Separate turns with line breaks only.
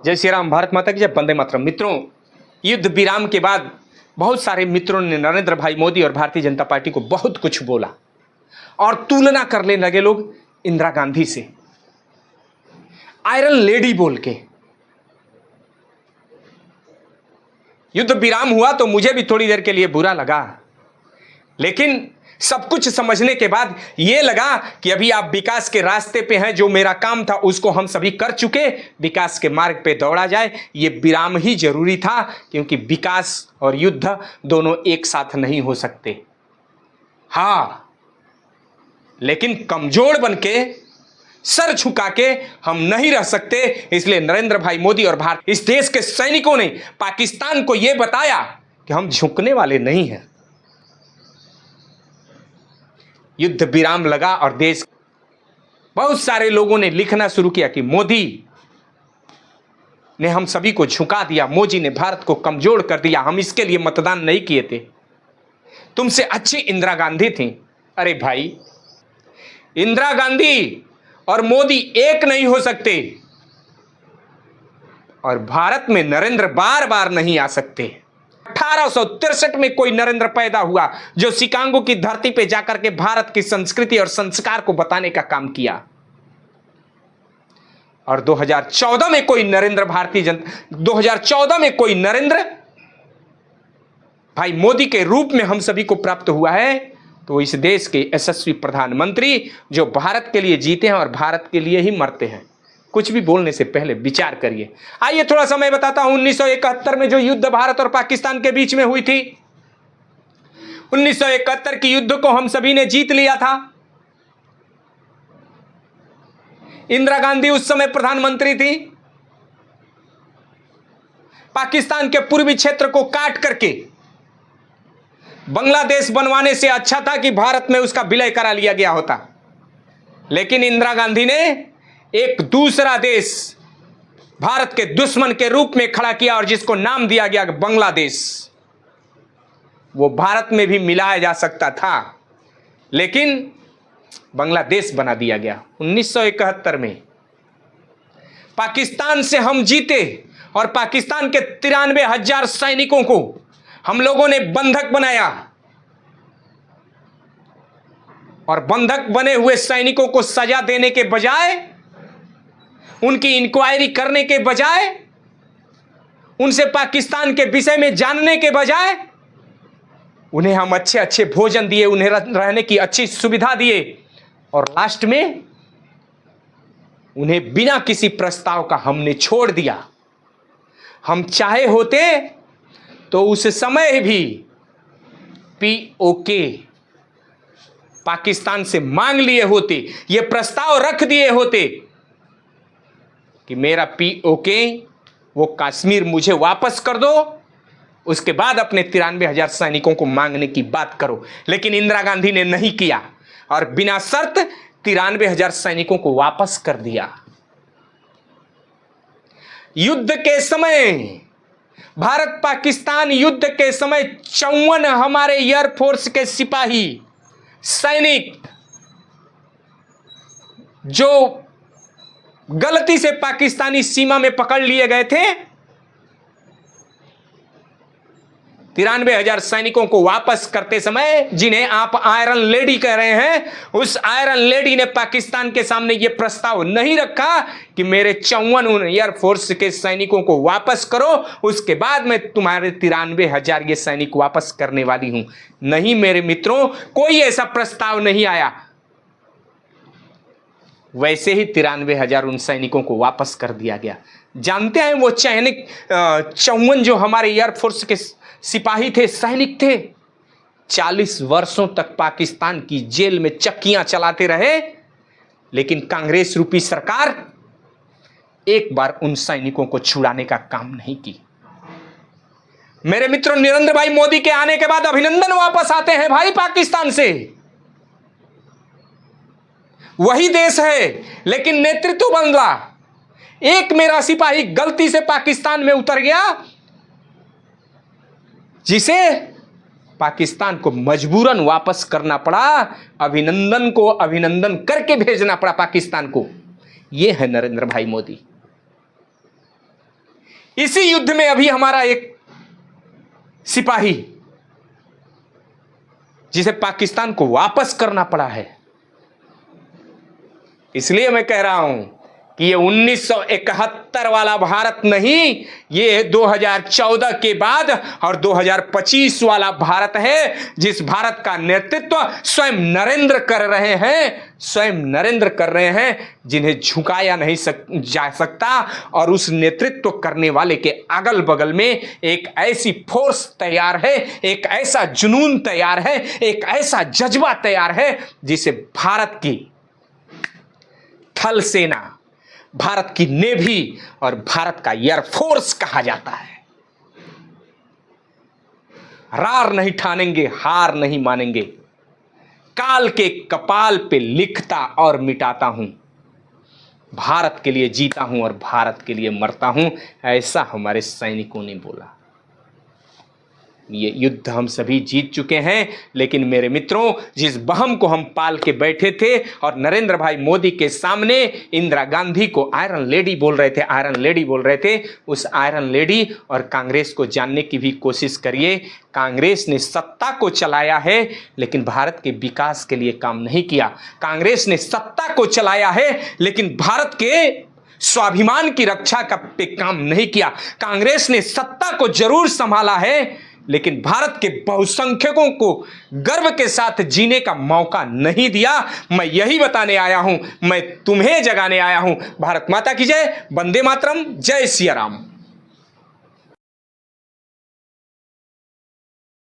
जय श्री राम, भारत माता की जय, वंदे मातरम। मित्रों, युद्ध विराम के बाद बहुत सारे मित्रों ने नरेंद्र भाई मोदी और भारतीय जनता पार्टी को बहुत कुछ बोला और तुलना करने लगे लोग इंदिरा गांधी से, आयरन लेडी बोल के। युद्ध विराम हुआ तो मुझे भी थोड़ी देर के लिए बुरा लगा, लेकिन सब कुछ समझने के बाद यह लगा कि अभी आप विकास के रास्ते पे हैं। जो मेरा काम था उसको हम सभी कर चुके, विकास के मार्ग पे दौड़ा जाए। ये विराम ही जरूरी था, क्योंकि विकास और युद्ध दोनों एक साथ नहीं हो सकते। हाँ, लेकिन कमजोर बन के, सर झुका के हम नहीं रह सकते। इसलिए नरेंद्र भाई मोदी और भारत, इस देश के सैनिकों ने पाकिस्तान को यह बताया कि हम झुकने वाले नहीं हैं। युद्ध विराम लगा और देश, बहुत सारे लोगों ने लिखना शुरू किया कि मोदी ने हम सभी को झुका दिया, मोदी ने भारत को कमजोर कर दिया, हम इसके लिए मतदान नहीं किए थे, तुमसे अच्छी इंदिरा गांधी थी। अरे भाई, इंदिरा गांधी और मोदी एक नहीं हो सकते, और भारत में नरेंद्र बार बार नहीं आ सकते। 1863 में कोई नरेंद्र पैदा हुआ जो शिकागो की धरती पे जाकर के भारत की संस्कृति और संस्कार को बताने का काम किया, और 2014 में कोई नरेंद्र 2014 में कोई नरेंद्र भाई मोदी के रूप में हम सभी को प्राप्त हुआ है। तो इस देश के यशस्वी प्रधानमंत्री जो भारत के लिए जीते हैं और भारत के लिए ही मरते हैं। कुछ भी बोलने से पहले विचार करिए। आइए थोड़ा सा मैं बताता हूं 1971 में जो युद्ध भारत और पाकिस्तान के बीच में हुई थी। 1971 की युद्ध को हम सभी ने जीत लिया था। इंदिरा गांधी उस समय प्रधानमंत्री थी। पाकिस्तान के पूर्वी क्षेत्र को काट करके बांग्लादेश बनवाने से अच्छा था कि भारत में उसका विलय करा लिया गया होता, लेकिन इंदिरा गांधी ने एक दूसरा देश भारत के दुश्मन के रूप में खड़ा किया, और जिसको नाम दिया गया बांग्लादेश। वो भारत में भी मिलाया जा सकता था, लेकिन बांग्लादेश बना दिया गया। 1971 में पाकिस्तान से हम जीते, और पाकिस्तान के 93,000 सैनिकों को हम लोगों ने बंधक बनाया, और बंधक बने हुए सैनिकों को सजा देने के बजाय, उनकी इंक्वायरी करने के बजाय, उनसे पाकिस्तान के विषय में जानने के बजाय, उन्हें हम अच्छे अच्छे भोजन दिए, उन्हें रहने की अच्छी सुविधा दिए, और लास्ट में उन्हें बिना किसी प्रस्ताव का हमने छोड़ दिया। हम चाहे होते तो उस समय भी POK पाकिस्तान से मांग लिए होते, ये प्रस्ताव रख दिए होते कि मेरा POK वो कश्मीर मुझे वापस कर दो, उसके बाद अपने 93,000 सैनिकों को मांगने की बात करो। लेकिन इंदिरा गांधी ने नहीं किया, और बिना शर्त 93,000 सैनिकों को वापस कर दिया। युद्ध के समय, भारत पाकिस्तान युद्ध के समय 54 हमारे एयरफोर्स के सिपाही सैनिक जो गलती से पाकिस्तानी सीमा में पकड़ लिए गए थे, 93,000 सैनिकों को वापस करते समय, जिन्हें आप आयरन लेडी कह रहे हैं, उस आयरन लेडी ने पाकिस्तान के सामने यह प्रस्ताव नहीं रखा कि मेरे 54 एयरफोर्स के सैनिकों को वापस करो, उसके बाद मैं तुम्हारे 93,000 ये सैनिक वापस करने वाली हूं। नहीं मेरे मित्रों, कोई ऐसा प्रस्ताव नहीं आया। वैसे ही 93,000 उन सैनिकों को वापस कर दिया गया। जानते हैं वो 54 जो हमारे एयरफोर्स के सिपाही थे, सैनिक थे, 40 वर्षों तक पाकिस्तान की जेल में चक्कियां चलाते रहे, लेकिन कांग्रेस रूपी सरकार एक बार उन सैनिकों को छुड़ाने का काम नहीं की। मेरे मित्रों, नरेंद्र भाई मोदी के आने के बाद अभिनंदन वापस आते हैं भाई पाकिस्तान से। वही देश है, लेकिन नेतृत्व बदला। एक मेरा सिपाही गलती से पाकिस्तान में उतर गया, जिसे पाकिस्तान को मजबूरन वापस करना पड़ा। अभिनंदन को अभिनंदन करके भेजना पड़ा पाकिस्तान को। यह है नरेंद्र भाई मोदी। इसी युद्ध में अभी हमारा एक सिपाही, जिसे पाकिस्तान को वापस करना पड़ा है, इसलिए मैं कह रहा हूं कि ये 1971 वाला भारत नहीं, ये 2014 के बाद और 2025 वाला भारत है, जिस भारत का नेतृत्व स्वयं नरेंद्र कर रहे हैं, स्वयं नरेंद्र कर रहे हैं, जिन्हें झुकाया नहीं जा सकता। और उस नेतृत्व करने वाले के अगल बगल में एक ऐसी फोर्स तैयार है, एक ऐसा जुनून तैयार है, एक ऐसा जज्बा तैयार है, जिसे भारत की थल सेना, भारत की नेवी और भारत का एयरफोर्स कहा जाता है। रार नहीं ठानेंगे, हार नहीं मानेंगे, काल के कपाल पे लिखता और मिटाता हूं, भारत के लिए जीता हूं और भारत के लिए मरता हूं, ऐसा हमारे सैनिकों ने बोला। ये युद्ध हम सभी जीत चुके हैं, लेकिन मेरे मित्रों, जिस बहम को हम पाल के बैठे थे और नरेंद्र भाई मोदी के सामने इंदिरा गांधी को आयरन लेडी बोल रहे थे, आयरन लेडी बोल रहे थे, उस आयरन लेडी और कांग्रेस को जानने की भी कोशिश करिए। कांग्रेस ने सत्ता को चलाया है, लेकिन भारत के विकास के लिए काम नहीं किया। कांग्रेस ने सत्ता को चलाया है, लेकिन भारत के स्वाभिमान की रक्षा का पे काम नहीं किया। कांग्रेस ने सत्ता को जरूर संभाला है, लेकिन भारत के बहुसंख्यकों को गर्व के साथ जीने का मौका नहीं दिया। मैं यही बताने आया हूं, मैं तुम्हें जगाने आया हूं। भारत माता की जय, वंदे मातरम, जय सिया राम।